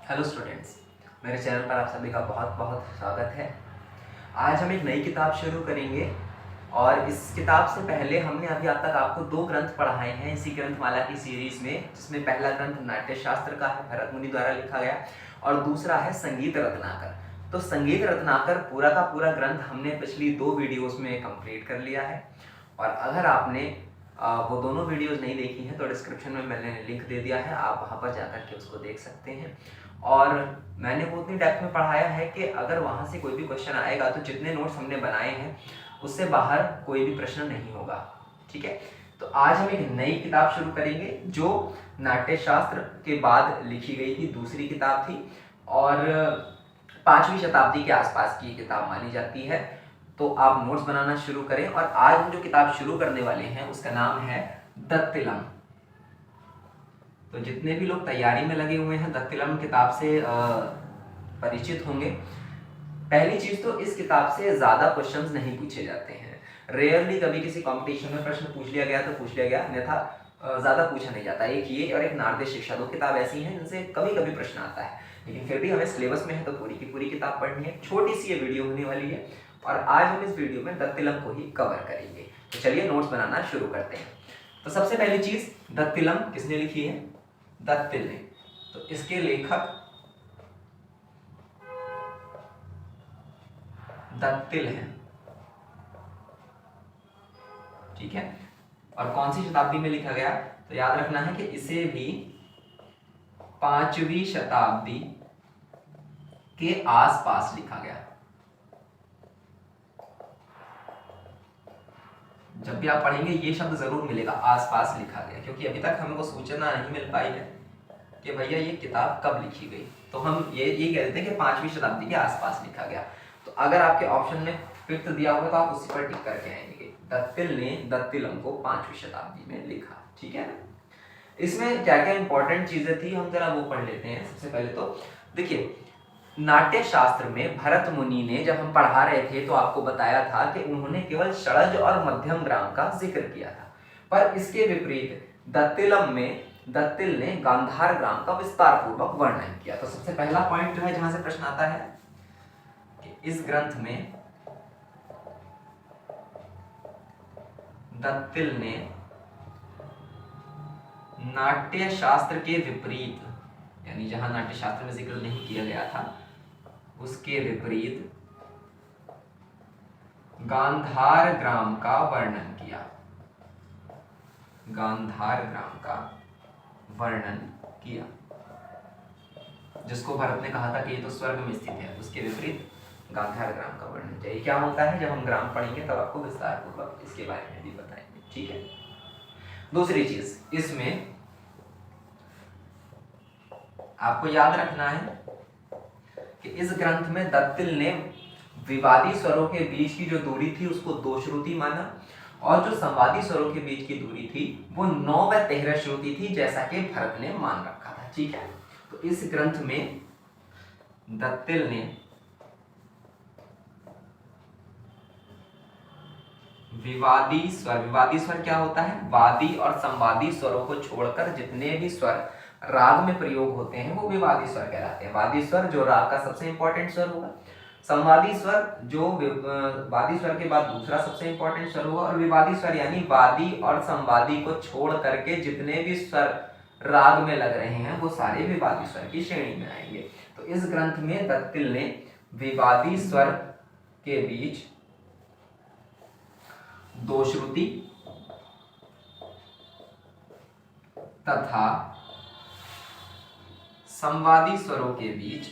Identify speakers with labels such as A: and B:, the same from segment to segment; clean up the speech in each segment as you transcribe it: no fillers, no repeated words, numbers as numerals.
A: Hello students, मेरे channel पर आप सभी का बहुत बहुत स्वागत है। आज हम एक नई किताब शुरू करेंगे और इस किताब से पहले हमने अभी अब तक आपको 2 ग्रंथ पढ़ाए हैं इसी ग्रंथमाला की सीरीज में, जिसमें पहला ग्रंथ नाट्यशास्त्र का है, भरत मुनि द्वारा लिखा गया, और दूसरा है संगीत रत्नाकर। तो संगीत रत्नाकर पूरा का पूरा ग्रंथ हमने पिछली 2 वीडियोस में कंप्लीट कर लिया है। और अगर आपने वो दोनों वीडियोस नहीं देखी हैं तो डिस्क्रिप्शन में मैंने लिंक दे दिया है, आप वहाँ पर जाकर के उसको देख सकते हैं। और मैंने वो उतनी डेप्थ में पढ़ाया है कि अगर वहाँ से कोई भी क्वेश्चन आएगा तो जितने नोट्स हमने बनाए हैं उससे बाहर कोई भी प्रश्न नहीं होगा। ठीक है, तो आज हम एक नई किताब शुरू करेंगे जो नाट्यशास्त्र के बाद लिखी गई थी, दूसरी किताब थी और 5वीं शताब्दी के आसपास की किताब मानी जाती है। तो आप नोट्स बनाना शुरू करें। और आज हम जो किताब शुरू करने वाले हैं उसका नाम है दत्तिलम। तो जितने भी लोग तैयारी में लगे हुए हैं दत्तिलम किताब से परिचित होंगे। पहली चीज तो इस किताब से ज्यादा क्वेश्चंस नहीं पूछे जाते हैं। रेयरली कभी किसी कंपटीशन में प्रश्न पूछ लिया गया तो पूछ लिया गया, अन्यथा ज्यादा पूछा नहीं जाता। एक ये और एक नारदे शिक्षा, 2 किताब ऐसी हैं जिनसे कभी कभी प्रश्न आता है, लेकिन फिर भी हमें सिलेबस में है तो पूरी की पूरी किताब पढ़नी है। छोटी सी ये वीडियो होने वाली है और आज हम इस वीडियो में दत्तिलम को ही कवर करेंगे। तो चलिए नोट्स बनाना शुरू करते हैं। तो सबसे पहली चीज, दत्तिलम किसने लिखी है? दत्तिल ने। तो इसके लेखक दत्तिल हैं। ठीक है, और कौन सी शताब्दी में लिखा गया? तो याद रखना है कि इसे भी 5वीं शताब्दी के आसपास लिखा गया। जब भी आप पढ़ेंगे ये शब्द जरूर मिलेगा, आसपास लिखा गया, क्योंकि अभी तक हमको सूचना नहीं मिल पाई है कि भैया ये किताब कब लिखी गई। तो हम ये कह देते हैं कि 5वीं शताब्दी के आसपास लिखा गया। तो अगर आपके ऑप्शन में 5th दिया होगा तो आप उसी पर टिक करके आएंगे। दत्तिल ने दत्तिलम को 5वीं शताब्दी में लिखा। ठीक है ना? इसमें क्या क्या इंपॉर्टेंट चीजें थी हम जरा वो पढ़ लेते हैं। सबसे पहले तो देखिए, नाट्य शास्त्र में भरत मुनि ने, जब हम पढ़ा रहे थे तो आपको बताया था कि उन्होंने केवल षडज और मध्यम ग्राम का जिक्र किया था, पर इसके विपरीत दत्तिलम में दत्तिल ने गांधार ग्राम का विस्तार पूर्वक वर्णन किया। तो सबसे पहला पॉइंट जो है जहां से प्रश्न आता है कि इस ग्रंथ में दत्तिल ने नाट्य शास्त्र के विपरीत, यानी जहां नाट्य शास्त्र में जिक्र नहीं किया गया था उसके विपरीत गांधार ग्राम का वर्णन किया। गांधार ग्राम का वर्णन किया, जिसको भरत ने कहा था कि ये तो स्वर्ग में स्थित है, उसके विपरीत गांधार ग्राम का वर्णन किया। क्या होता है? जब हम ग्राम पढ़ेंगे तब आपको विस्तार पूर्वक इसके बारे में भी बताएंगे। ठीक है। दूसरी चीज, इसमें आपको याद रखना है कि इस ग्रंथ में दत्तिल ने विवादी स्वरों के बीच की जो दूरी थी उसको 2 श्रुति माना, और जो संवादी स्वरों के बीच की दूरी थी वो 9 व 13 श्रुति थी, जैसा कि भरत ने मान रखा था। ठीक है, तो इस ग्रंथ में दत्तिल ने विवादी स्वर क्या होता है? वादी और संवादी स्वरों को छोड़कर जितने भी स्वर राग में प्रयोग होते हैं वो विवादी स्वर कहलाते हैं। वादी स्वर जो राग का सबसे इंपॉर्टेंट स्वर होगा, संवादी स्वर जो वादी स्वर के बाद दूसरा सबसे इंपॉर्टेंट स्वर होगा, और विवादी स्वर यानी वादी और संवादी को छोड़ करके जितने भी स्वर राग में लग रहे हैं वो सारे विवादी स्वर की श्रेणी में आएंगे। तो इस ग्रंथ में दत्तिल ने विवादी स्वर के बीच 2 श्रुति तथा संवादी स्वरों के बीच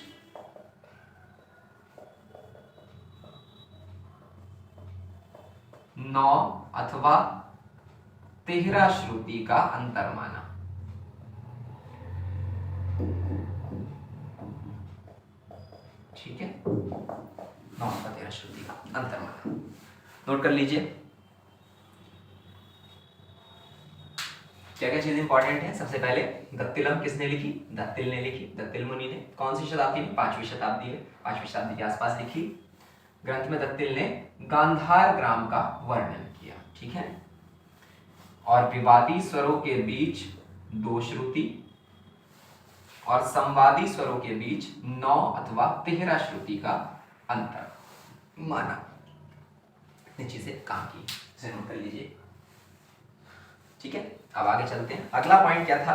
A: 9 अथवा 13 श्रुति का अंतर माना। ठीक है, 9 अथवा 13 श्रुति का अंतर माना। नोट कर लीजिए क्या क्या चीज इंपॉर्टेंट है। सबसे पहले दत्तिलम किसने लिखी? दत्तिल ने लिखी, दत्तिल मुनि ने। कौन सी शताब्दी में? 5वीं शताब्दी में, 5वीं शताब्दी के आसपास लिखी। ग्रंथ में दत्तिल ने गांधार ग्राम का वर्णन किया। ठीक है, और विवादी स्वरों के बीच 2 श्रुति और संवादी स्वरों के बीच 9 अथवा 13 श्रुति का अंतर माना। इतनी चीजें काम की, इसे नोट कर लीजिए। ठीक है, अब आगे चलते हैं। अगला पॉइंट क्या था,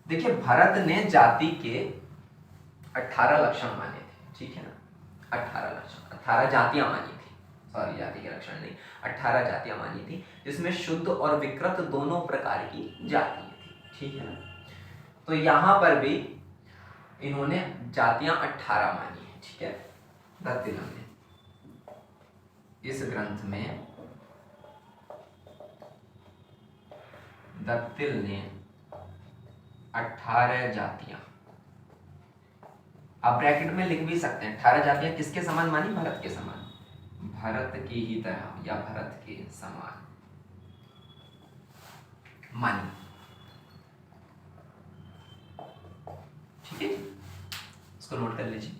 A: देखिए भरत ने जाति के 18 लक्षण माने थे। ठीक है ना, 18 लक्षण, 18 जातियां मानी थी, सॉरी जाति के लक्षण नहीं, 18 जातियां मानी थी, जिसमें शुद्ध और विकृत दोनों प्रकार की जातियां थी। ठीक है ना, तो यहां पर भी इन्होंने जातियां 18 मानी है। ठीक है, दत्तिलम ने इस ग्रंथ में, दत्तिल ने 18 जातियां, आप ब्रैकेट में लिख भी सकते हैं, 18 जातियां किसके समान मानी, भरत के समान, भरत की ही तरह या भरत के समान मानी। ठीक है, इसको नोट कर लीजिए,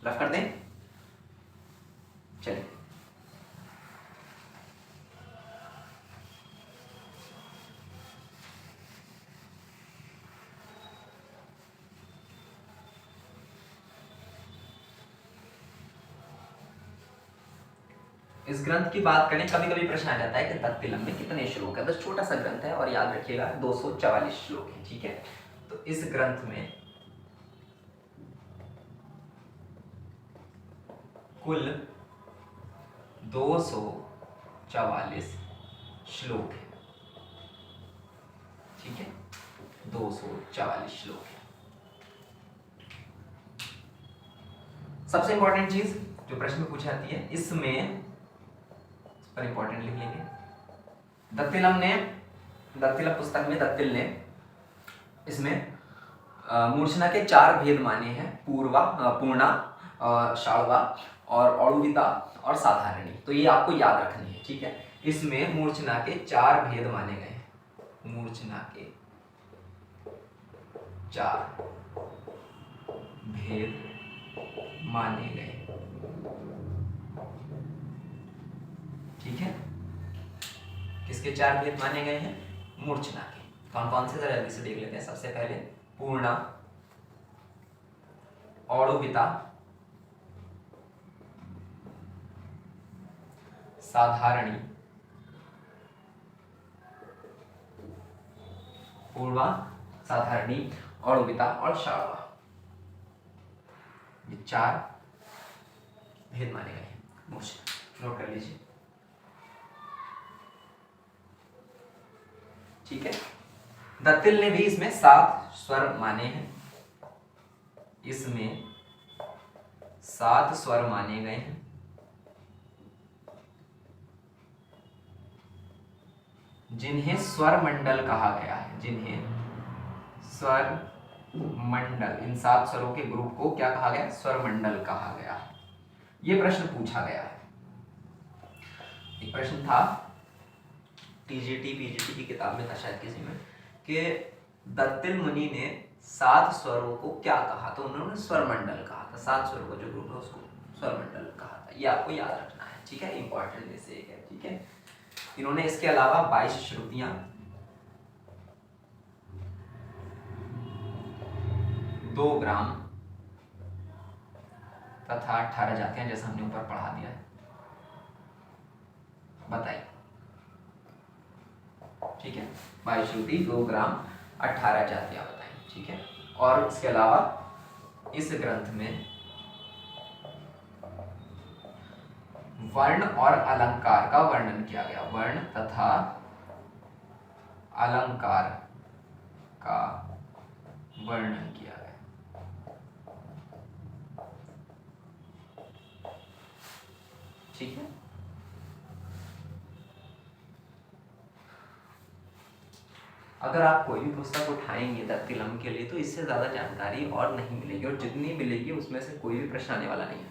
A: रफ कर दें। चलिए इस ग्रंथ की बात करें, कभी कभी प्रश्न आ जाता है कि दत्तिलम में कितने श्लोक है। बस छोटा सा ग्रंथ है और याद रखिएगा 244 श्लोक है। ठीक है, तो इस ग्रंथ में कुल 244 श्लोक है। ठीक है, 244 श्लोक है। सबसे इंपॉर्टेंट चीज जो प्रश्न में पूछी जाती है, इसमें पर इंपॉर्टेंट लिख लेंगे, दत्तिलम पुस्तक में दत्तिल ने इसमें मूर्छना के 4 भेद माने हैं, पूर्णा, शाल्वा और औड़ुविता और साधारणी। तो ये आपको याद रखनी है। ठीक है, इसमें मूर्छना के 4 भेद माने गए हैं, मूर्छना के 4 भेद माने गए। ठीक है, किसके 4 भेद माने गए हैं, मूर्छना के। कौन कौन से, जरा जल्दी से देख लेते हैं। सबसे पहले पूर्णा, औड़ुविता, साधारणी, पूर्वा, साधारणी, औड़ुविता और शाल्वा, ये 4 भेद माने गए हैं मूर्छना। नोट कर लीजिए। ठीक है, दत्तिल ने भी इसमें 7 स्वर माने हैं, इसमें 7 स्वर माने गए हैं, जिन्हें स्वर मंडल कहा गया है, जिन्हें स्वर मंडल, इन 7 स्वरों के ग्रुप को क्या कहा गया, स्वर मंडल कहा गया है। यह प्रश्न पूछा गया है। एक प्रश्न था टीजीटी पीजीटी की किताब में था शायद किसी में, कि दत्तिल मुनि ने 7 स्वरों को क्या कहा, तो उन्होंने स्वर मंडल कहा था। 7 स्वरों का जो ग्रुप है उसको स्वर मंडल कहा था। ये आपको याद रखना है। ठीक है, इंपॉर्टेंट में से एक है। ठीक है, इन्होंने इसके अलावा 22 श्रुतियां, 2 ग्राम तथा 18 जातियां, जैसा हमने ऊपर पढ़ा दिया है। बताइए। ठीक है, 22 श्रुति, 2 ग्राम, 18 जातियां बताएं। ठीक है, और इसके अलावा इस ग्रंथ में वर्ण और अलंकार का वर्णन किया गया, वर्ण तथा अलंकार का वर्णन किया गया। ठीक है, अगर आप कोई भी पुस्तक उठाएंगे दत्तिलम के लिए तो इससे ज्यादा जानकारी और नहीं मिलेगी, और जितनी मिलेगी उसमें से कोई भी प्रश्न आने वाला नहीं है।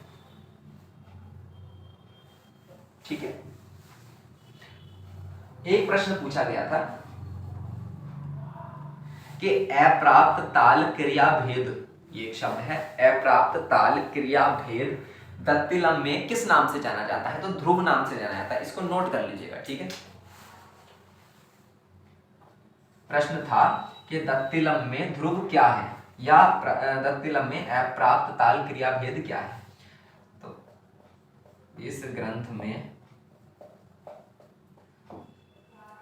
A: ठीक है, एक प्रश्न पूछा गया था कि अप्राप्त ताल क्रिया भेद, ये एक शब्द है, अप्राप्त ताल क्रिया भेद दत्तिलम में किस नाम से जाना जाता है, तो ध्रुव नाम से जाना जाता है। इसको नोट कर लीजिएगा। ठीक है, प्रश्न था कि दत्तिलम में ध्रुव क्या है, या दत्तिलम में अप्राप्त ताल क्रिया भेद क्या है। तो इस ग्रंथ में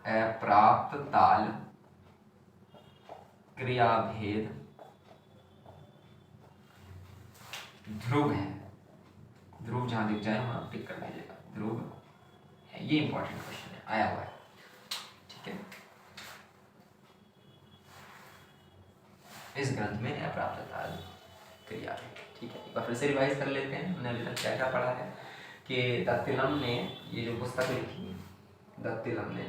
A: अप्राप्त ताल क्रिया भेद ध्रुव है। ध्रुव जहां दिख जाए वहां टिक कर दीजिएगा, ध्रुव है। ये इंपॉर्टेंट क्वेश्चन है, आया हुआ है, ठीक है। इस ग्रंथ में अप्राप्त ताल क्रिया भेद, ठीक है। एक बार फिर से रिवाइज कर लेते हैं, हमने अभी तक क्या क्या पढ़ा है। कि दत्तिलम ने ये जो पुस्तक लिखी, दत्तिलम ने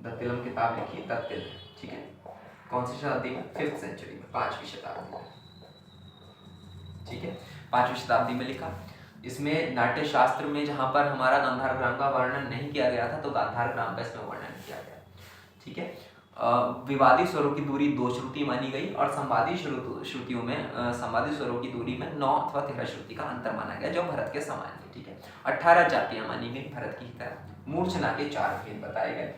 A: दत्तिलम किताब लिखी, दत्तिल, ठीक है। कौन सी शताब्दी में? 5th सेंचुरी में, 5वीं शताब्दी में, ठीक है। 5वीं शताब्दी में लिखा। इसमें नाट्य शास्त्र में जहां पर हमारा गांधार ग्राम का वर्णन नहीं किया गया था, तो गांधार ग्राम का इसमें वर्णन किया गया, ठीक है। विवादी स्वरों की दूरी 2 श्रुति मानी गई, और संवादी श्रुतियों में संवादी स्वरों की दूरी में 9 अथवा 13 श्रुति का अंतर माना गया, जो भरत के समान है, ठीक है। 18 जातियां मानी गई भरत की तरह। मूर्छना के 4 भेद बताए गए,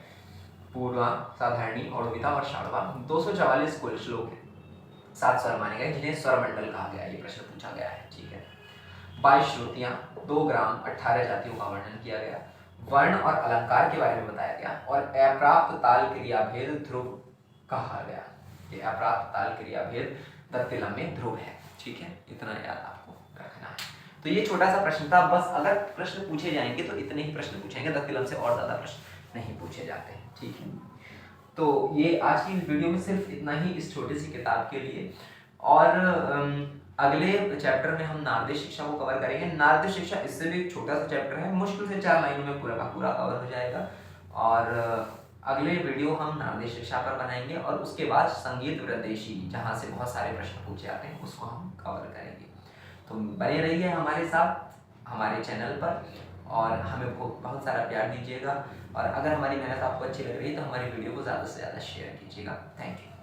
A: पूर्वा, साधारणी, औड़विता और शाड़वा। 244 कुल श्लोक है, 7 स्वर माने गए, जिन्हें स्वर मंडल कहा गया, ये प्रश्न पूछा गया है, ठीक है। 22 श्रुतियां, 2 ग्राम, 18 जातियों का वर्णन किया गया। वर्ण और अलंकार के बारे में बताया गया, और अप्राप्त ताल क्रिया भेद ध्रुव कहा गया। ये अप्राप्त ताल क्रिया भेद दत्तिलम में ध्रुव है, ठीक है। इतना याद आपको रखना है। तो ये छोटा सा प्रश्न था, बस अगर प्रश्न पूछे जाएंगे तो इतने ही प्रश्न पूछेंगे, दत्तिलम से और ज्यादा प्रश्न नहीं पूछे जाते हैं, ठीक है। तो ये आज की वीडियो में सिर्फ इतना ही इस छोटी सी किताब के लिए। और अगले चैप्टर में हम नारदीय शिक्षा को कवर करेंगे। नारदीय शिक्षा इससे भी एक छोटा सा चैप्टर है, मुश्किल से 4 लाइनों में पूरा का पूरा कवर हो जाएगा। और अगले वीडियो हम नारदीय शिक्षा पर बनाएंगे, और उसके बाद संगीत वृद्देशी, जहाँ से बहुत सारे प्रश्न पूछे जाते हैं, उसको हम कवर करेंगे। तो बने रहिए हमारे साथ हमारे चैनल पर, और हमें बहुत सारा प्यार दीजिएगा। और अगर हमारी मेहनत आपको अच्छी लग रही है तो हमारी वीडियो को ज़्यादा से ज़्यादा शेयर कीजिएगा। Thank you.